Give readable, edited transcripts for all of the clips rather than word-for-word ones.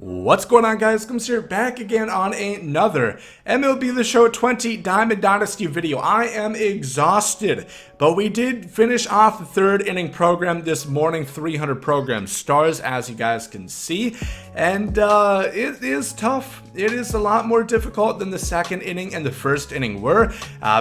What's going on, guys? Gomes here, back again on another MLB The Show 20 Diamond Dynasty video. I am exhausted, but we did finish off the third inning program this morning, 300 program stars, as you guys can see, and it is tough. It is a lot more difficult than the second inning and the first inning were,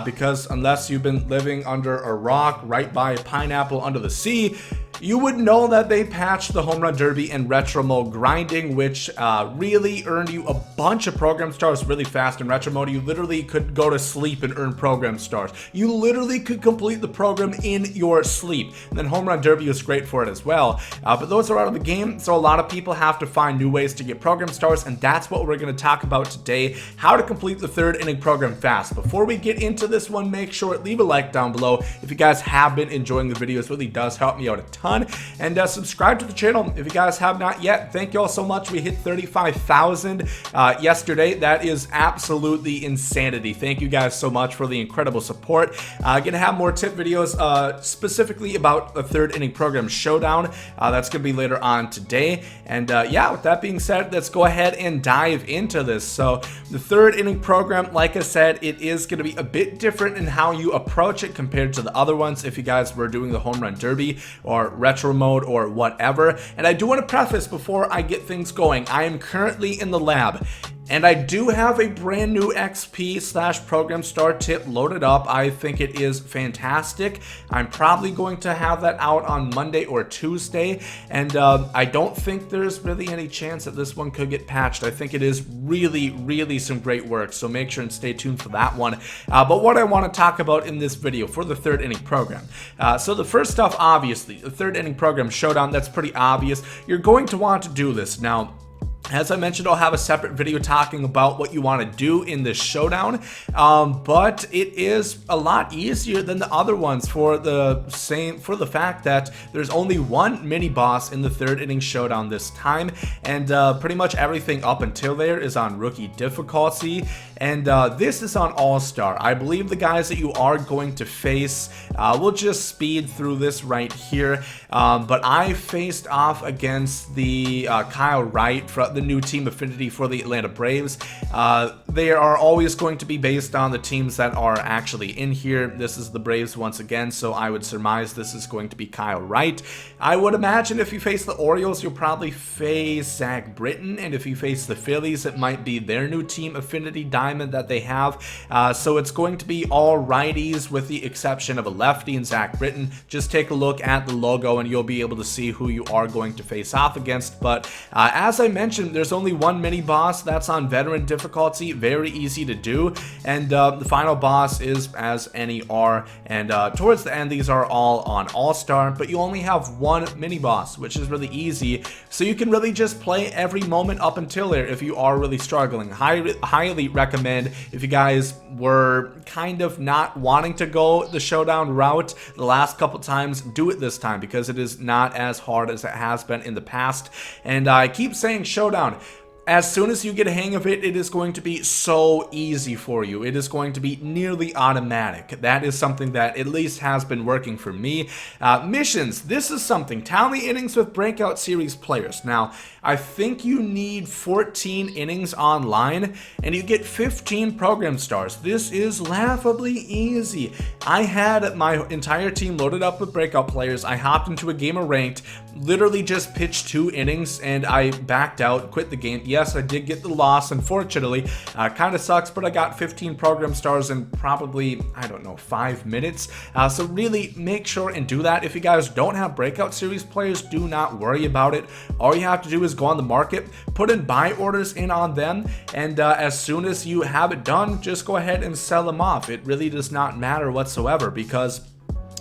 because unless you've been living under a rock right by a pineapple under the sea, you would know that they patched the home run derby and retro mode grinding, which really earned you a bunch of program stars really fast. In retro mode, you literally could go to sleep and earn program stars. You literally could complete the program in your sleep. And then home run derby was great for it as well. But those are out of the game, so a lot of people have to find new ways to get program stars, and that's what we're going to talk about today, how to complete the third inning program fast. Before we get into this one, make sure leave a like down below. If you guys have been enjoying the videos, it really does help me out a ton. And subscribe to the channel if you guys have not yet. Thank you all so much. We hit 35,000 yesterday. That is absolutely insanity. Thank you guys so much for the incredible support. Gonna have more tip videos specifically about the third inning program Showdown. That's gonna be later on today. And yeah, with that being said, let's go ahead and dive into this. So the third inning program, like I said, it is gonna be a bit different in how you approach it compared to the other ones. If you guys were doing the home run derby or retro mode or whatever. And I do want to preface before I get things going, I am currently in the lab, and I do have a brand new XP / program star tip loaded up. I think it is fantastic. I'm probably going to have that out on Monday or Tuesday, and I don't think there's really any chance that this one could get patched. I think it is really some great work, so make sure and stay tuned for that one. But what I want to talk about in this video for the third inning program. So the first stuff, obviously, the third inning program Showdown, that's pretty obvious. You're going to want to do this. Now, as I mentioned, I'll have a separate video talking about what you want to do in this Showdown, but it is a lot easier than the other ones for the fact that there's only one mini boss in the third inning Showdown this time, and pretty much everything up until there is on rookie difficulty, and this is on all-star. I believe the guys that you are going to face, we'll just speed through this right here, but I faced off against the Kyle Wright from the new team affinity for the Atlanta Braves. They are always going to be based on the teams that are actually in here. This is the Braves once again, so I would surmise this is going to be Kyle Wright. I would imagine if you face the Orioles, you'll probably face Zach Britton, and if you face the Phillies, it might be their new team affinity diamond that they have. So it's going to be all righties with the exception of a lefty and Zach Britton. Just take a look at the logo and you'll be able to see who you are going to face off against. But as I mentioned, there's only one mini boss that's on veteran difficulty, very easy to do, and the final boss is as any are, and towards the end these are all on all-star, but you only have one mini boss, which is really easy, so you can really just play every moment up until there if you are really struggling. Highly recommend, if you guys were kind of not wanting to go the Showdown route the last couple times, do it this time, because it is not as hard as it has been in the past. And I keep saying Showdown, as soon as you get a hang of it, it is going to be so easy for you. It is going to be nearly automatic. That is something that at least has been working for me. Missions, this is something. Tally innings with breakout series players. Now, I think you need 14 innings online, and you get 15 program stars. This is laughably easy. I had my entire team loaded up with breakout players. I hopped into a game of ranked, literally just pitched 2 innings, and I backed out, quit the game. Yes, I did get the loss, unfortunately. Kind of sucks, but I got 15 program stars in probably, I don't know, 5 minutes. So really make sure and do that. If you guys don't have breakout series players, do not worry about it. All you have to do is go on the market, put in buy orders in on them, and as soon as you have it done, just go ahead and sell them off. It really does not matter whatsoever, because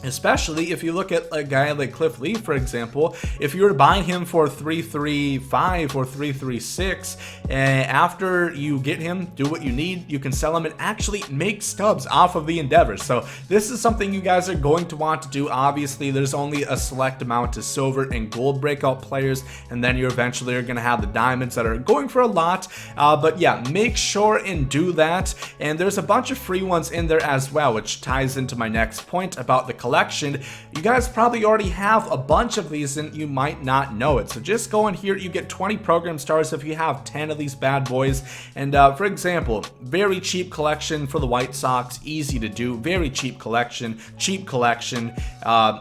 especially if you look at a guy like Cliff Lee, for example, if you were buying him for 335 or 336, after you get him, do what you need, you can sell him and actually make stubs off of the endeavors. So this is something you guys are going to want to do. Obviously, there's only a select amount of silver and gold breakout players, and then you eventually are going to have the diamonds that are going for a lot. But yeah, make sure and do that. And there's a bunch of free ones in there as well, which ties into my next point about the collection. You guys probably already have a bunch of these and you might not know it. So just go in here, you get 20 program stars if you have 10 of these bad boys. And for example, very cheap collection for the White Sox, easy to do, very cheap collection,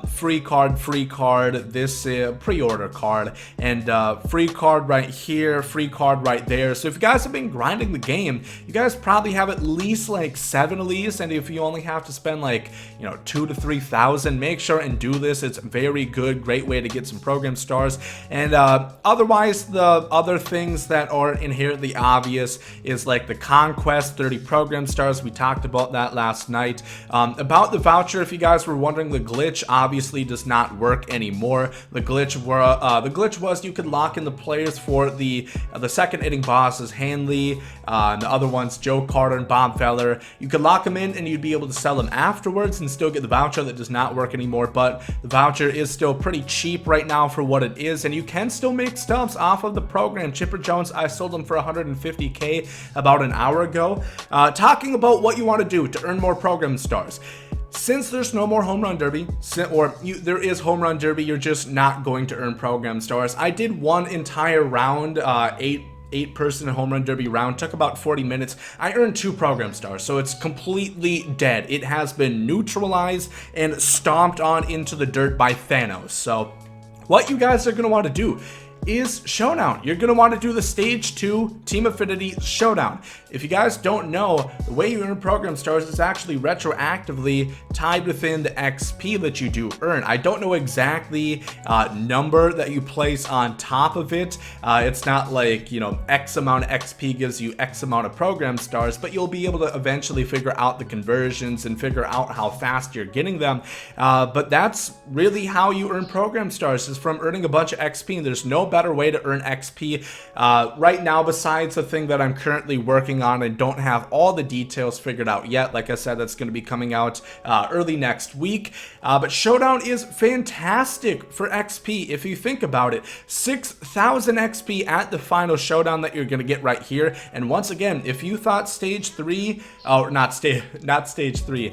free card, this pre-order card, and free card right here, free card right there. So if you guys have been grinding the game, you guys probably have at least like 7 of these, and if you only have to spend like, you know, 2,000 to 3,000, make sure and do this. It's very good, great way to get some program stars. And otherwise, the other things that are inherently obvious is like the Conquest 30 program stars. We talked about that last night. About the voucher, if you guys were wondering, the glitch obviously does not work anymore. The glitch was you could lock in the players for the second inning bosses, Hanley, and the other ones, Joe Carter and Bob Feller. You could lock them in and you'd be able to sell them afterwards and still get the voucher. That does not work anymore, but the voucher is still pretty cheap right now for what it is, and you can still make stubs off of the program. Chipper Jones, I sold them for 150K about an hour ago. Talking about what you want to do to earn more program stars. Since there's no more home run derby, there is home run derby, you're just not going to earn program stars. I did one entire round, eight-person home run derby round, took about 40 minutes. I earned 2 program stars, so it's completely dead. It has been neutralized and stomped on into the dirt by Thanos. So what you guys are going to want to do is Showdown. You're going to want to do the Stage 2 Team Affinity Showdown. If you guys don't know, the way you earn program stars is actually retroactively tied within the XP that you do earn. I don't know exactly number that you place on top of it. It's not like, you know, X amount of XP gives you X amount of program stars, but you'll be able to eventually figure out the conversions and figure out how fast you're getting them. But that's really how you earn program stars, is from earning a bunch of XP, and there's no better way to earn XP right now besides the thing that I'm currently working on. I don't have all the details figured out yet. Like I said, that's going to be coming out early next week. But Showdown is fantastic for XP if you think about it. 6,000 XP at the final Showdown that you're going to get right here. And once again, if you thought Stage 3, not Stage 3,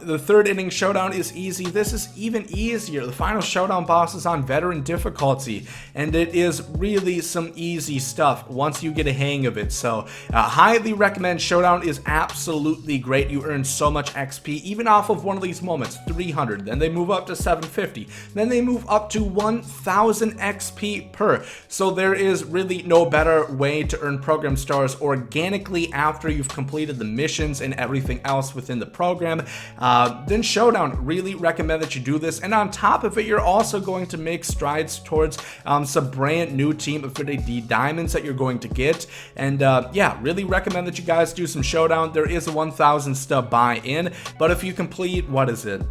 the third inning Showdown is easy, this is even easier. The final Showdown boss is on veteran difficulty, and it is really some easy stuff once you get a hang of it. So highly recommend. Showdown is absolutely great. You earn so much XP even off of one of these moments. 300, then they move up to 750, then they move up to 1,000 XP per. So there is really no better way to earn program stars organically after you've completed the missions and everything else within the program than Showdown. Really recommend that you do this, and on top of it, you're also going to make strides towards some brand new Team Affinity diamonds that you're going to get. And yeah, really recommend that you guys do some Showdown. There is a 1,000 stub buy-in, but if you complete, what is it?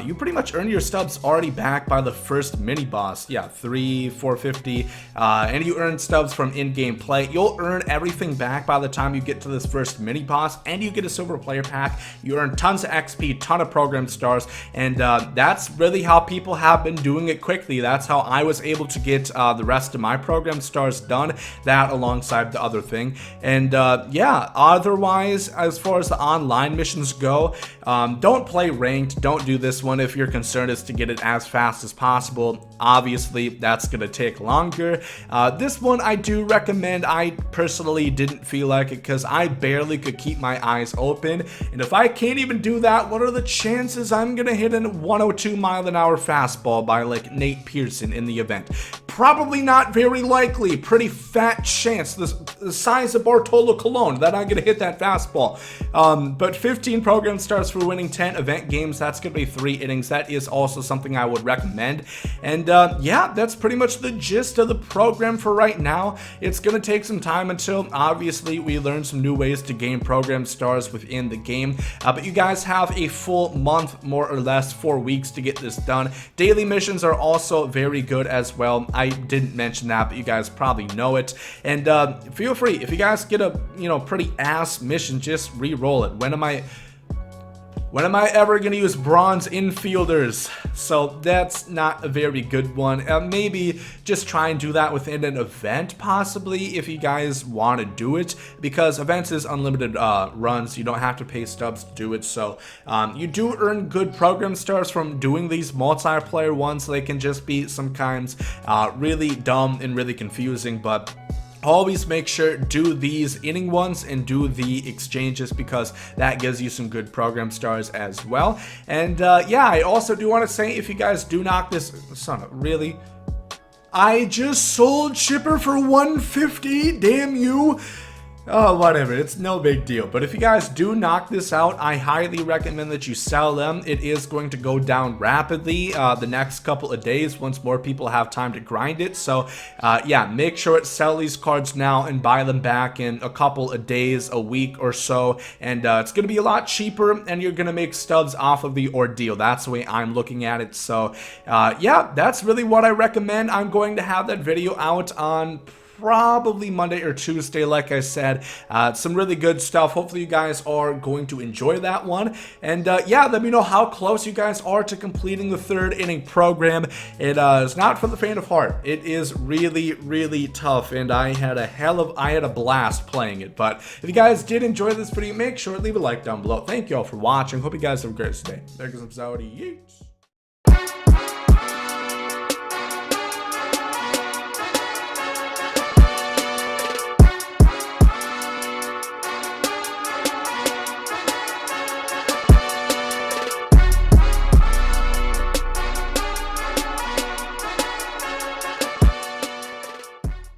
You pretty much earn your stubs already back by the first mini boss. Yeah, 450, and you earn stubs from in-game play. You'll earn everything back by the time you get to this first mini boss, and you get a silver player pack. You earn tons of XP, ton of program stars, and that's really how people have been doing it quickly. That's how I was able to get the rest of my program stars done, that alongside the other thing. And yeah, otherwise, as far as the online missions go, don't play ranked, don't do this one if your concern is to get it as fast as possible. Obviously, that's going to take longer. This one I do recommend. I personally didn't feel like it because I barely could keep my eyes open. And if I can't even do that, what are the chances I'm going to hit a 102-mile-an-hour fastball by like Nate Pearson in the event? Probably not very likely. Pretty fat chance, the size of Bartolo Colon, that I'm going to hit that fastball. But 15 program stars for winning 10 event games, that's going to be 3 innings. That is also something I would recommend. And yeah, that's pretty much the gist of the program for right now. It's going to take some time until, obviously, we learn some new ways to gain program stars within the game. But you guys have a full month, more or less, 4 weeks to get this done. Daily missions are also very good as well. I didn't mention that, but you guys probably know it. And feel free, if you guys get a, pretty ass mission, just re-roll it. When am I... When am I ever going to use bronze infielders? So that's not a very good one. Maybe just try and do that within an event, possibly, if you guys want to do it, because events is unlimited runs. You don't have to pay stubs to do it. So you do earn good program stars from doing these multiplayer ones. They can just be sometimes really dumb and really confusing, but always make sure do these inning ones and do the exchanges, because that gives you some good program stars as well. And yeah, I also do want to say, if you guys do knock this, son, really, I just sold Chipper for 150. Damn you. Oh, whatever, it's no big deal. But if you guys do knock this out, I highly recommend that you sell them. It is going to go down rapidly the next couple of days once more people have time to grind it. So yeah, make sure to sell these cards now and buy them back in a couple of days, a week or so. And it's going to be a lot cheaper, and you're going to make stubs off of the ordeal. That's the way I'm looking at it. So yeah, that's really what I recommend. I'm going to have that video out on probably Monday or Tuesday, like I said. Some really good stuff. Hopefully you guys are going to enjoy that one. And yeah, let me know how close you guys are to completing the 3rd inning program. It is not for the faint of heart. It is really, really tough, and I had a blast playing it. But if you guys did enjoy this video, make sure to leave a like down below. Thank you all for watching. Hope you guys have a great day. There goes some Saudi. Yeet.